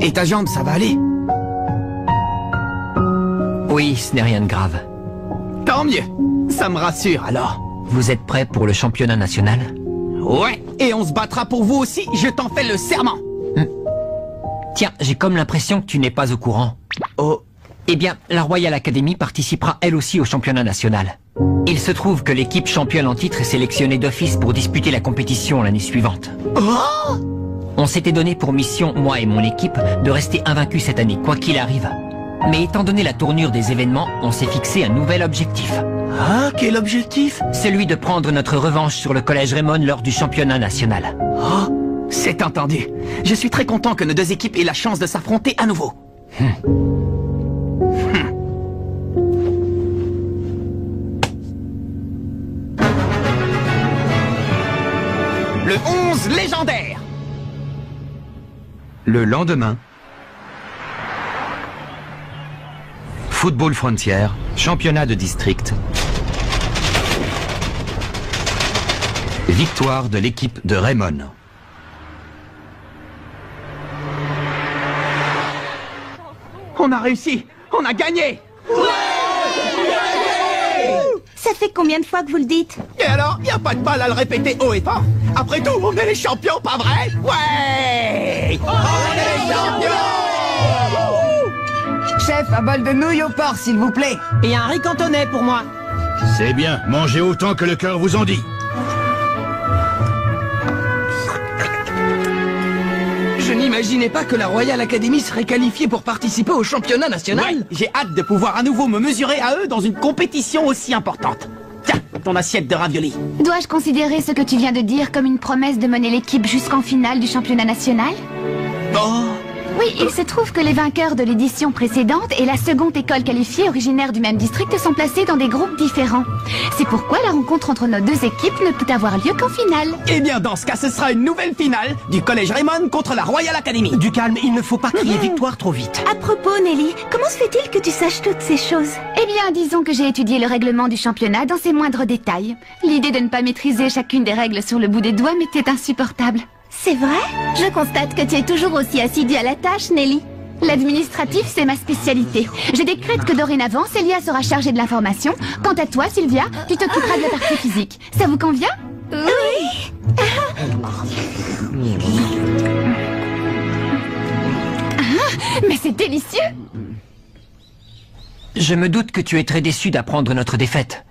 Et ta jambe, ça va aller? Oui, ce n'est rien de grave. Tant mieux. Ça me rassure alors. Vous êtes prêts pour le championnat national? Ouais, et on se battra pour vous aussi, je t'en fais le serment. Tiens, j'ai comme l'impression que tu n'es pas au courant. Oh. Eh bien, la Royal Academy participera elle aussi au championnat national. Il se trouve que l'équipe championne en titre est sélectionnée d'office pour disputer la compétition l'année suivante. Oh! On s'était donné pour mission, moi et mon équipe, de rester invaincus cette année, quoi qu'il arrive. Mais étant donné la tournure des événements, on s'est fixé un nouvel objectif. Ah, quel objectif? Celui de prendre notre revanche sur le collège Raymond lors du championnat national. Oh, c'est entendu. Je suis très content que nos deux équipes aient la chance de s'affronter à nouveau. Le 11 légendaire. Le lendemain, Football Frontier, championnat de district. Victoire de l'équipe de Raymond. On a réussi. On a gagné. Ça fait combien de fois que vous le dites? Et alors, y a pas de mal à le répéter haut et fort. Après tout, on est les champions, pas vrai? Ouais! On est les champions! Chef, un bol de nouilles au porc, s'il vous plaît. Et un riz cantonais pour moi. C'est bien, mangez autant que le cœur vous en dit. Je n'imaginais pas que la Royal Academy serait qualifiée pour participer au championnat national. Ouais, j'ai hâte de pouvoir à nouveau me mesurer à eux dans une compétition aussi importante. Tiens, ton assiette de raviolis. Dois-je considérer ce que tu viens de dire comme une promesse de mener l'équipe jusqu'en finale du championnat national? Oh. Oui, il se trouve que les vainqueurs de l'édition précédente et la seconde école qualifiée originaire du même district sont placés dans des groupes différents. C'est pourquoi la rencontre entre nos deux équipes ne peut avoir lieu qu'en finale. Eh bien, dans ce cas, ce sera une nouvelle finale du collège Raymond contre la Royal Academy. Du calme, il ne faut pas crier victoire trop vite. À propos, Nelly, comment se fait-il que tu saches toutes ces choses? Eh bien, disons que j'ai étudié le règlement du championnat dans ses moindres détails. L'idée de ne pas maîtriser chacune des règles sur le bout des doigts m'était insupportable. C'est vrai? Je constate que tu es toujours aussi assidue à la tâche, Nelly. L'administratif, c'est ma spécialité. Je décrète que dorénavant, Célia sera chargée de l'information. Quant à toi, Sylvia, tu t'occuperas de la partie physique. Ça vous convient? Oui. Mais c'est délicieux! Je me doute que tu es très déçu d'apprendre notre défaite.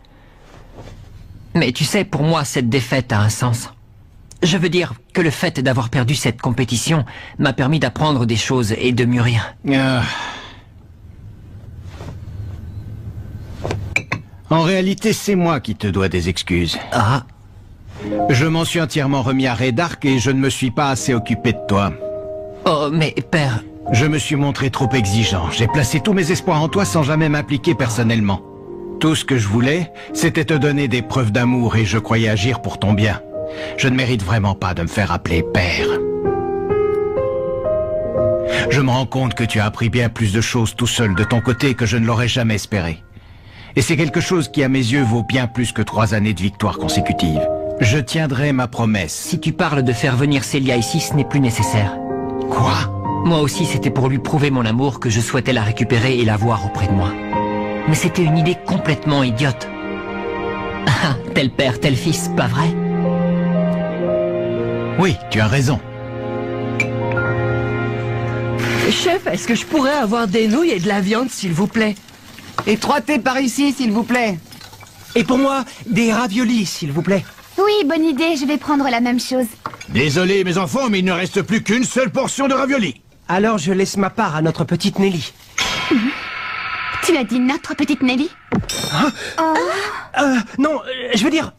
Mais tu sais, pour moi, cette défaite a un sens. Je veux dire que le fait d'avoir perdu cette compétition m'a permis d'apprendre des choses et de mûrir. En réalité, c'est moi qui te dois des excuses. Ah. Je m'en suis entièrement remis à Redark et je ne me suis pas assez occupé de toi. Oh, mais père... Je me suis montré trop exigeant. J'ai placé tous mes espoirs en toi sans jamais m'impliquer personnellement. Tout ce que je voulais, c'était te donner des preuves d'amour et je croyais agir pour ton bien. Je ne mérite vraiment pas de me faire appeler père. Je me rends compte que tu as appris bien plus de choses tout seul de ton côté que je ne l'aurais jamais espéré. Et c'est quelque chose qui, à mes yeux, vaut bien plus que 3 années de victoire consécutives. Je tiendrai ma promesse. Si tu parles de faire venir Célia ici, ce n'est plus nécessaire. Quoi? Moi aussi, c'était pour lui prouver mon amour que je souhaitais la récupérer et la voir auprès de moi. Mais c'était une idée complètement idiote. Ah, tel père, tel fils, pas vrai? Oui, tu as raison. Chef, est-ce que je pourrais avoir des nouilles et de la viande, s'il vous plaît? Et 3 thés par ici, s'il vous plaît. Et pour moi, des raviolis, s'il vous plaît. Oui, bonne idée, je vais prendre la même chose. Désolé, mes enfants, mais il ne reste plus qu'une seule portion de raviolis. Alors je laisse ma part à notre petite Nelly. Tu as dit notre petite Nelly? Non, je veux dire...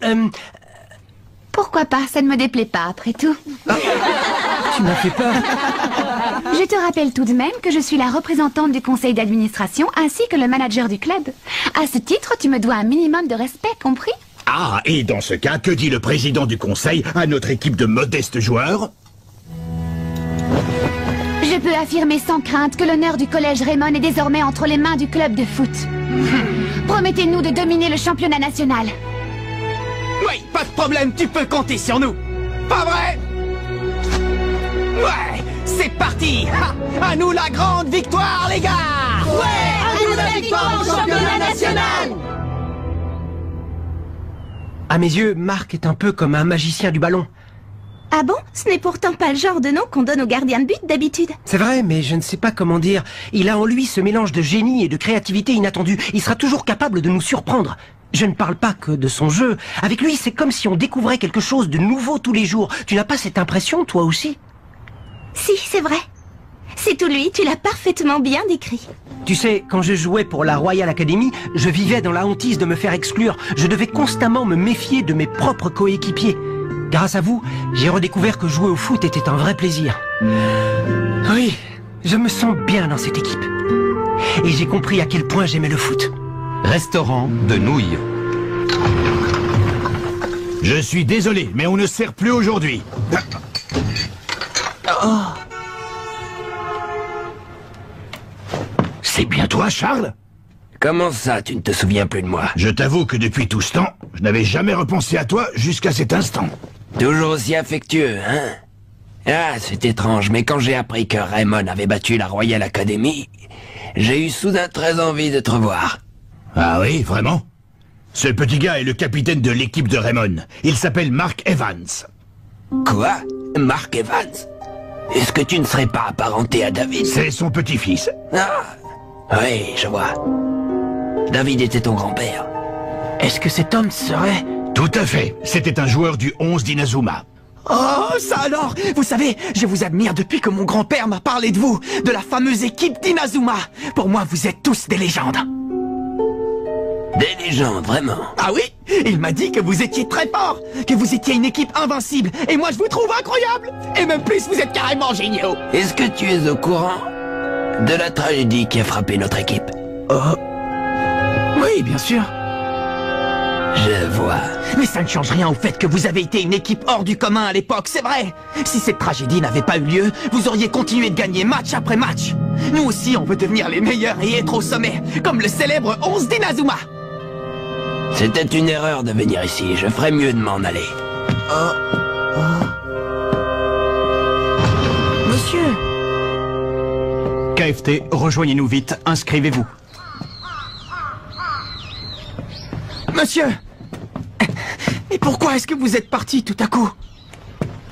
Pourquoi pas, ça ne me déplaît pas, après tout. Tu m'as fait peur. Je te rappelle tout de même que je suis la représentante du conseil d'administration ainsi que le manager du club. À ce titre, tu me dois un minimum de respect, compris? Ah, et dans ce cas, que dit le président du conseil à notre équipe de modestes joueurs? Je peux affirmer sans crainte que l'honneur du collège Raymond est désormais entre les mains du club de foot. Promettez-nous de dominer le championnat national. Oui, pas de problème, tu peux compter sur nous. Pas vrai? Ouais, c'est parti. À nous la grande victoire, les gars. Ouais, à nous la victoire au championnat national. À mes yeux, Marc est un peu comme un magicien du ballon. Ah bon? Ce n'est pourtant pas le genre de nom qu'on donne aux gardiens de but d'habitude. C'est vrai, mais je ne sais pas comment dire. Il a en lui ce mélange de génie et de créativité inattendue. Il sera toujours capable de nous surprendre. Je ne parle pas que de son jeu. Avec lui, c'est comme si on découvrait quelque chose de nouveau tous les jours. Tu n'as pas cette impression, toi aussi? Si, c'est vrai. C'est tout lui, tu l'as parfaitement bien décrit. Tu sais, quand je jouais pour la Royal Academy, je vivais dans la hantise de me faire exclure. Je devais constamment me méfier de mes propres coéquipiers. Grâce à vous, j'ai redécouvert que jouer au foot était un vrai plaisir. Oui, je me sens bien dans cette équipe. Et j'ai compris à quel point j'aimais le foot. Restaurant de nouilles. Je suis désolé, mais on ne sert plus aujourd'hui. C'est bien toi, Charles? Comment ça, tu ne te souviens plus de moi? Je t'avoue que depuis tout ce temps, je n'avais jamais repensé à toi jusqu'à cet instant. Toujours aussi affectueux, hein? Ah, c'est étrange, mais quand j'ai appris que Raymond avait battu la Royal Academy, j'ai eu soudain très envie de te revoir. Ah oui, vraiment? Ce petit gars est le capitaine de l'équipe de Raymond. Il s'appelle Mark Evans. Quoi? Mark Evans? Est-ce que tu ne serais pas apparenté à David? C'est son petit-fils. Ah, oui, je vois. David était ton grand-père. Est-ce que cet homme serait... Tout à fait. C'était un joueur du 11 d'Inazuma. Oh, ça alors! Vous savez, je vous admire depuis que mon grand-père m'a parlé de vous, de la fameuse équipe d'Inazuma. Pour moi, vous êtes tous des légendes. Des légendes, vraiment? Ah oui? Il m'a dit que vous étiez très fort, que vous étiez une équipe invincible, et moi je vous trouve incroyable. Et même plus, vous êtes carrément géniaux. Est-ce que tu es au courant de la tragédie qui a frappé notre équipe? Oui, bien sûr. Je vois. Mais ça ne change rien au fait que vous avez été une équipe hors du commun à l'époque, c'est vrai. Si cette tragédie n'avait pas eu lieu, vous auriez continué de gagner match après match. Nous aussi, on veut devenir les meilleurs et être au sommet, comme le célèbre 11 d'Inazuma. C'était une erreur de venir ici, je ferais mieux de m'en aller. Monsieur. KFT, rejoignez-nous vite, inscrivez-vous. Monsieur! Mais pourquoi est-ce que vous êtes parti tout à coup?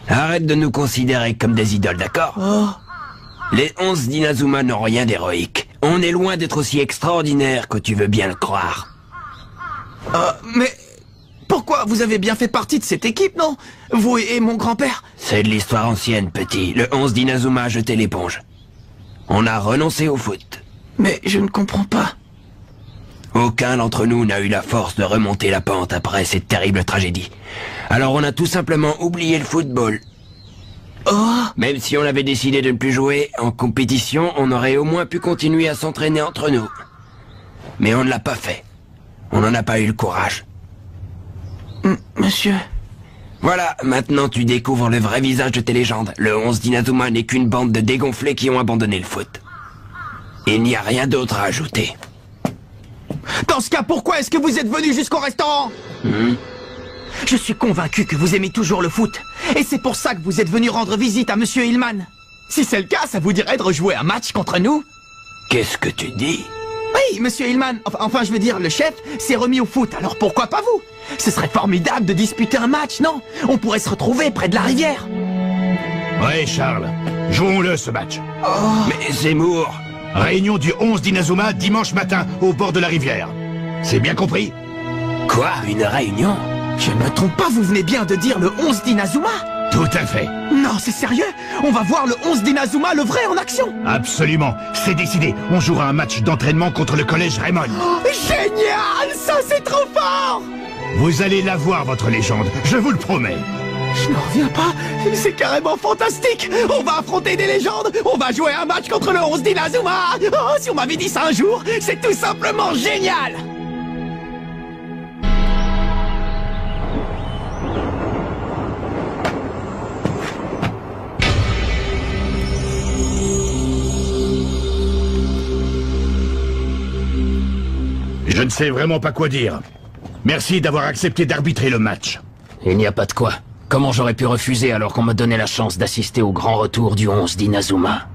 Arrête de nous considérer comme des idoles, d'accord? Les 11 d'Inazuma n'ont rien d'héroïque. On est loin d'être aussi extraordinaire que tu veux bien le croire. Mais... Pourquoi? Vous avez bien fait partie de cette équipe, non? Vous et mon grand-père? C'est de l'histoire ancienne, petit. Le 11 d'Inazuma a jeté l'éponge. On a renoncé au foot. Mais je ne comprends pas. Aucun d'entre nous n'a eu la force de remonter la pente après cette terrible tragédie. Alors on a tout simplement oublié le football. Même si on avait décidé de ne plus jouer en compétition, on aurait au moins pu continuer à s'entraîner entre nous. Mais on ne l'a pas fait. On n'en a pas eu le courage. Monsieur... Voilà, maintenant tu découvres le vrai visage de tes légendes. Le 11 d'Inazuma n'est qu'une bande de dégonflés qui ont abandonné le foot. Il n'y a rien d'autre à ajouter. Dans ce cas, pourquoi est-ce que vous êtes venu jusqu'au restaurant? Je suis convaincu que vous aimez toujours le foot. Et c'est pour ça que vous êtes venu rendre visite à Monsieur Hillman. Si c'est le cas, ça vous dirait de rejouer un match contre nous? Qu'est-ce que tu dis? Oui, Monsieur Hillman, enfin je veux dire, le chef s'est remis au foot, alors pourquoi pas vous? Ce serait formidable de disputer un match, non? On pourrait se retrouver près de la rivière. Ouais, Charles. Jouons-le, ce match. Mais Zemmour... Réunion du 11 d'Inazuma dimanche matin, au bord de la rivière. C'est bien compris? Quoi? Une réunion? Je ne me trompe pas, vous venez bien de dire le 11 d'Inazuma? Tout à fait. Non, c'est sérieux? On va voir le 11 d'Inazuma, le vrai, en action? Absolument. C'est décidé. On jouera un match d'entraînement contre le collège Raymond. Génial! Ça, c'est trop fort! Vous allez la voir, votre légende. Je vous le promets. Je n'en reviens pas, c'est carrément fantastique. On va affronter des légendes, on va jouer un match contre le 11 d'Inazuma. Oh, si on m'avait dit ça un jour, c'est tout simplement génial. Je ne sais vraiment pas quoi dire. Merci d'avoir accepté d'arbitrer le match. Il n'y a pas de quoi. Comment j'aurais pu refuser alors qu'on me donnait la chance d'assister au grand retour du 11 d'Inazuma?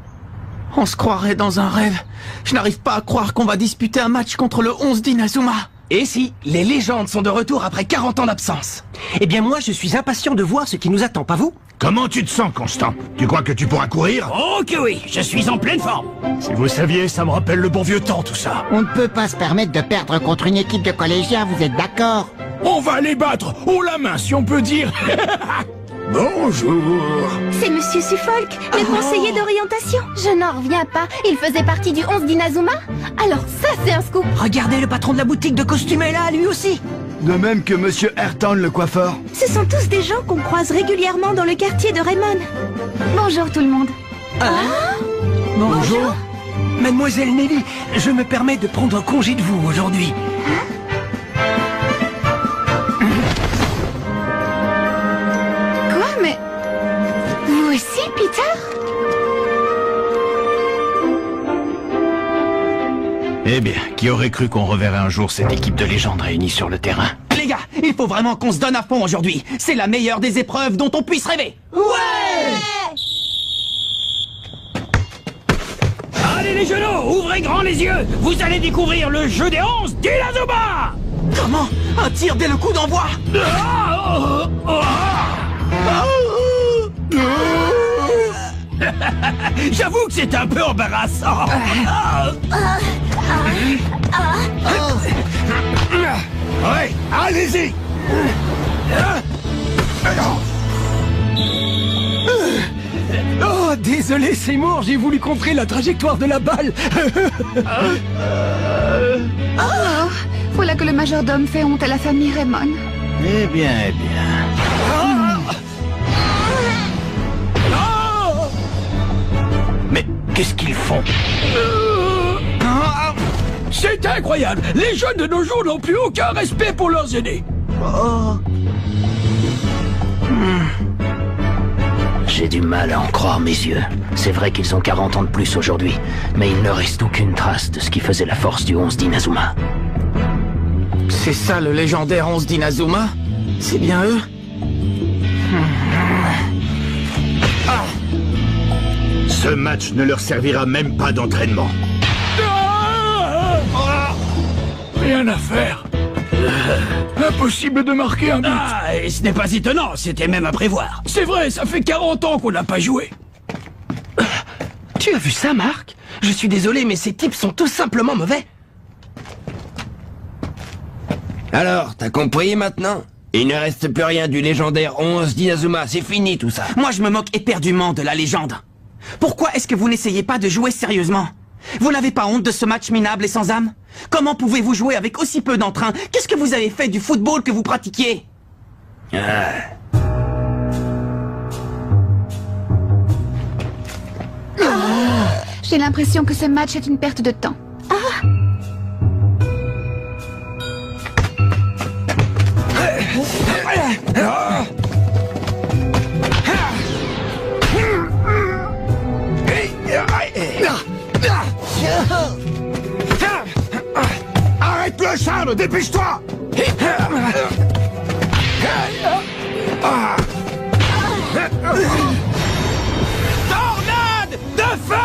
On se croirait dans un rêve. Je n'arrive pas à croire qu'on va disputer un match contre le 11 d'Inazuma. Et si, les légendes sont de retour après 40 ans d'absence. Eh bien moi, je suis impatient de voir ce qui nous attend, pas vous? Comment tu te sens, Constant? Tu crois que tu pourras courir? Oh que oui, je suis en pleine forme. Si vous saviez, ça me rappelle le bon vieux temps, tout ça. On ne peut pas se permettre de perdre contre une équipe de collégiens, vous êtes d'accord? On va les battre haut la main, si on peut dire. Bonjour. C'est Monsieur Suffolk, le conseiller d'orientation. Je n'en reviens pas. Il faisait partie du 11 d'Inazuma? Alors ça, c'est un scoop. Regardez, le patron de la boutique de costumes est là, lui aussi. De même que Monsieur Ayrton, le coiffeur. Ce sont tous des gens qu'on croise régulièrement dans le quartier de Raymond. Bonjour tout le monde. Bonjour. Mademoiselle Nelly, je me permets de prendre congé de vous aujourd'hui. Quoi, mais... Vous aussi, Peter? Eh bien, qui aurait cru qu'on reverrait un jour cette équipe de légendes réunie sur le terrain? Les gars, il faut vraiment qu'on se donne à fond aujourd'hui. C'est la meilleure des épreuves dont on puisse rêver. Ouais! Allez les genoux, ouvrez grand les yeux. Vous allez découvrir le jeu des 11 d'Inazuma. Comment? Un tir dès le coup d'envoi? J'avoue que c'est un peu embarrassant. Ouais, allez-y. Oh, désolé Seymour, j'ai voulu contrer la trajectoire de la balle. Oh, voilà que le majordome fait honte à la famille Raymond. Eh bien, eh bien. Mais qu'est-ce qu'ils font? C'est incroyable. Les jeunes de nos jours n'ont plus aucun respect pour leurs aînés. J'ai du mal à en croire mes yeux. C'est vrai qu'ils ont 40 ans de plus aujourd'hui, mais il ne reste aucune trace de ce qui faisait la force du 11 d'Inazuma. C'est ça le légendaire 11 d'Inazuma? C'est bien eux? Ce match ne leur servira même pas d'entraînement. Rien à faire. Impossible de marquer un but. Ah, et ce n'est pas étonnant, c'était même à prévoir. C'est vrai, ça fait 40 ans qu'on n'a pas joué. Tu as vu ça, Marc? Je suis désolé, mais ces types sont tout simplement mauvais. Alors, t'as compris maintenant? Il ne reste plus rien du légendaire 11 d'Inazuma, c'est fini tout ça. Moi, je me moque éperdument de la légende. Pourquoi est-ce que vous n'essayez pas de jouer sérieusement? Vous n'avez pas honte de ce match minable et sans âme? Comment pouvez-vous jouer avec aussi peu d'entrain? Qu'est-ce que vous avez fait du football que vous pratiquiez? J'ai l'impression que ce match est une perte de temps. Arrête le Charles, dépêche-toi. Tornade de feu!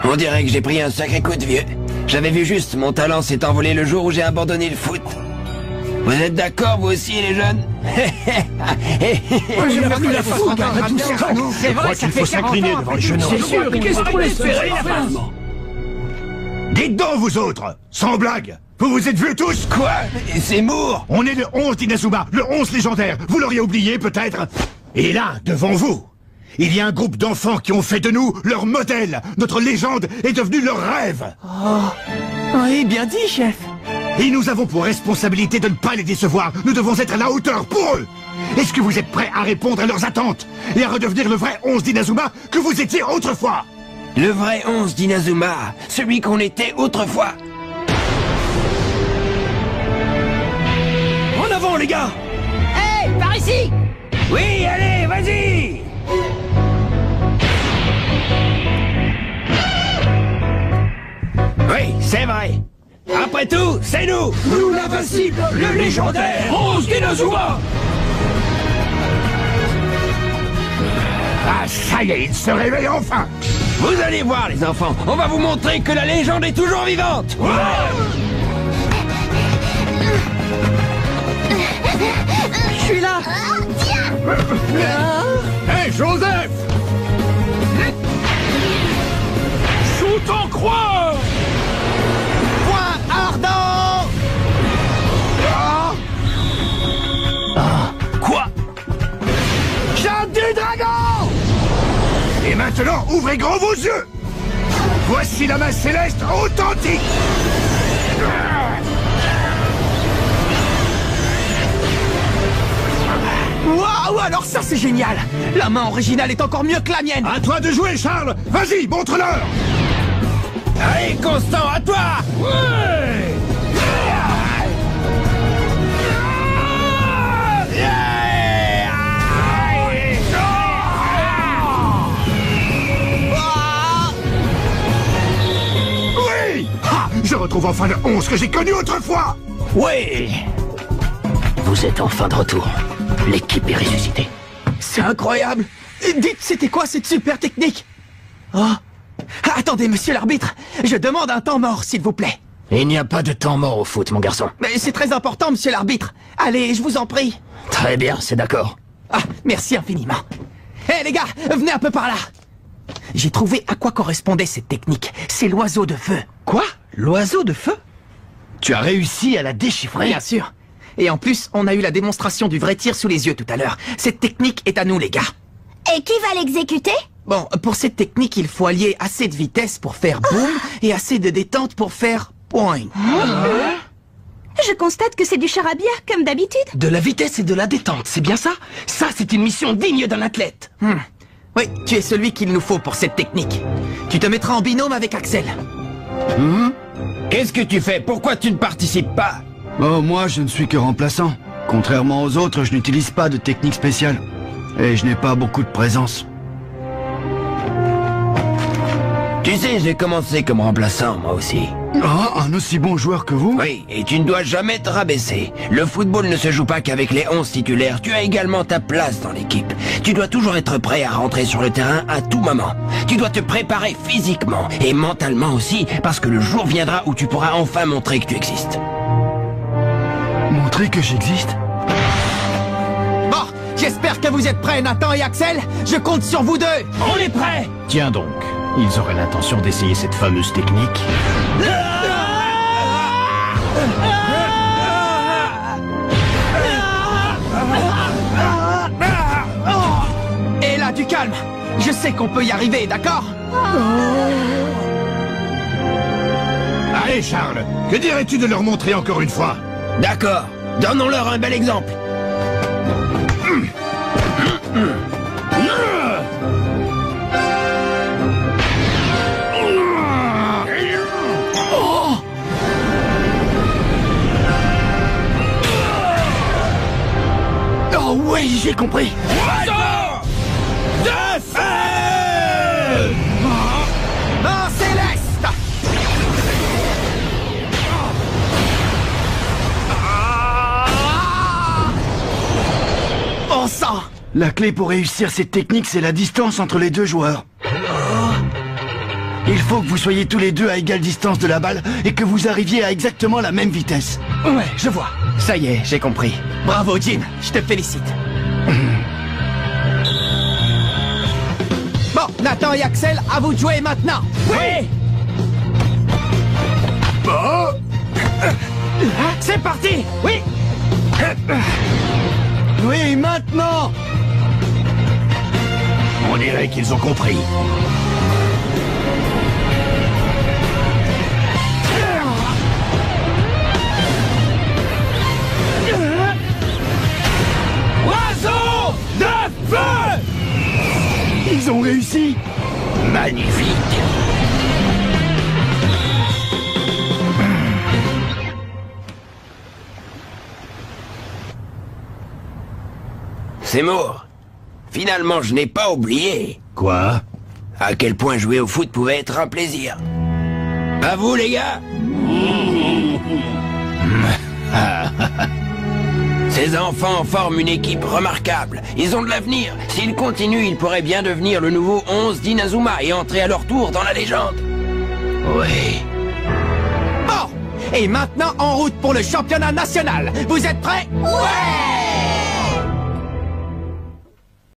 On dirait que j'ai pris un sacré coup de vieux. J'avais vu juste, mon talent s'est envolé le jour où j'ai abandonné le foot. Vous êtes d'accord, vous aussi, les jeunes? J'ai perdu la foi après tout ça. C'est vrai, ça fait 40 ans devant les jeunes. C'est sûr, qu'est-ce qu'on espérait? Dites donc, vous autres, sans blague, vous vous êtes vus tous? Quoi? C'est Moore. On est le 11 d'Inazuma, le 11 légendaire. Vous l'auriez oublié, peut-être? Et là, devant vous, il y a un groupe d'enfants qui ont fait de nous leur modèle. Notre légende est devenue leur rêve. Oui, bien dit, chef. Et nous avons pour responsabilité de ne pas les décevoir. Nous devons être à la hauteur pour eux. Est-ce que vous êtes prêts à répondre à leurs attentes et à redevenir le vrai 11 d'Inazuma que vous étiez autrefois? Le vrai 11 d'Inazuma, celui qu'on était autrefois. En avant, les gars! Hey, par ici! Oui, allez, vas-y! Oui, c'est vrai. Après tout, c'est nous. Nous l'invincible, le légendaire 11 Dinosaures. Ah, ça y est, il se réveille enfin. Vous allez voir, les enfants. On va vous montrer que la légende est toujours vivante. Ouais. Je suis là. Hé, Joseph! Shoot en croix. Point ardent. Quoi? Chape du dragon! Et maintenant, ouvrez grand vos yeux! Voici la main céleste authentique! Waouh, alors ça c'est génial. La main originale est encore mieux que la mienne. À toi de jouer, Charles! Vas-y, montre-leur! Allez, Constant, à toi. Ouais! Oui! Ah, je retrouve enfin le 11 que j'ai connu autrefois! Oui. Vous êtes enfin de retour. L'équipe est ressuscitée. C'est incroyable. Dites, c'était quoi cette super technique? Oh. Attendez, monsieur l'arbitre. Je demande un temps mort, s'il vous plaît. Il n'y a pas de temps mort au foot, mon garçon. Mais c'est très important, monsieur l'arbitre. Allez, je vous en prie. Très bien, c'est d'accord. Ah, merci infiniment. Hé, les gars, venez un peu par là. J'ai trouvé à quoi correspondait cette technique. C'est l'oiseau de feu. Quoi? L'oiseau de feu? Tu as réussi à la déchiffrer? Bien sûr. Et en plus, on a eu la démonstration du vrai tir sous les yeux tout à l'heure. Cette technique est à nous, les gars. Et qui va l'exécuter? Bon, pour cette technique, il faut allier assez de vitesse pour faire boum et assez de détente pour faire point. Je constate que c'est du charabia, comme d'habitude. De la vitesse et de la détente, c'est bien ça? Ça, c'est une mission digne d'un athlète. Oui, tu es celui qu'il nous faut pour cette technique. Tu te mettras en binôme avec Axel. Qu'est-ce que tu fais? Pourquoi tu ne participes pas? Oh, moi, je ne suis que remplaçant. Contrairement aux autres, je n'utilise pas de technique spéciale. Et je n'ai pas beaucoup de présence. Tu sais, j'ai commencé comme remplaçant, moi aussi. Ah, un aussi bon joueur que vous? Oui, et tu ne dois jamais te rabaisser. Le football ne se joue pas qu'avec les 11 titulaires. Tu as également ta place dans l'équipe. Tu dois toujours être prêt à rentrer sur le terrain à tout moment. Tu dois te préparer physiquement et mentalement aussi, parce que le jour viendra où tu pourras enfin montrer que tu existes. Montrer que j'existe? Bon, j'espère que vous êtes prêts, Nathan et Axel. Je compte sur vous deux. On est prêts. Tiens donc, ils auraient l'intention d'essayer cette fameuse technique. Et là, du calme. Je sais qu'on peut y arriver, d'accord? Allez, Charles, que dirais-tu de leur montrer encore une fois? D'accord, donnons-leur un bel exemple. Oh oui, j'ai compris. De feu. En céleste. On sent. La clé pour réussir cette technique, c'est la distance entre les deux joueurs. Il faut que vous soyez tous les deux à égale distance de la balle et que vous arriviez à exactement la même vitesse. Ouais, je vois. Ça y est, j'ai compris. Bravo, Jim. Je te félicite. Bon, Nathan et Axel, à vous de jouer maintenant. Oui. Bon, C'est parti. Oui. Oui, maintenant! on dirait qu'ils ont compris. Oiseau de feu. Ils ont réussi! Magnifique. Seymour, finalement je n'ai pas oublié. Quoi? À quel point jouer au foot pouvait être un plaisir. À vous, les gars. Ces enfants forment une équipe remarquable. Ils ont de l'avenir. S'ils continuent, ils pourraient bien devenir le nouveau 11 d'Inazuma et entrer à leur tour dans la légende. Oui. Bon, et maintenant en route pour le championnat national. Vous êtes prêts? Ouais!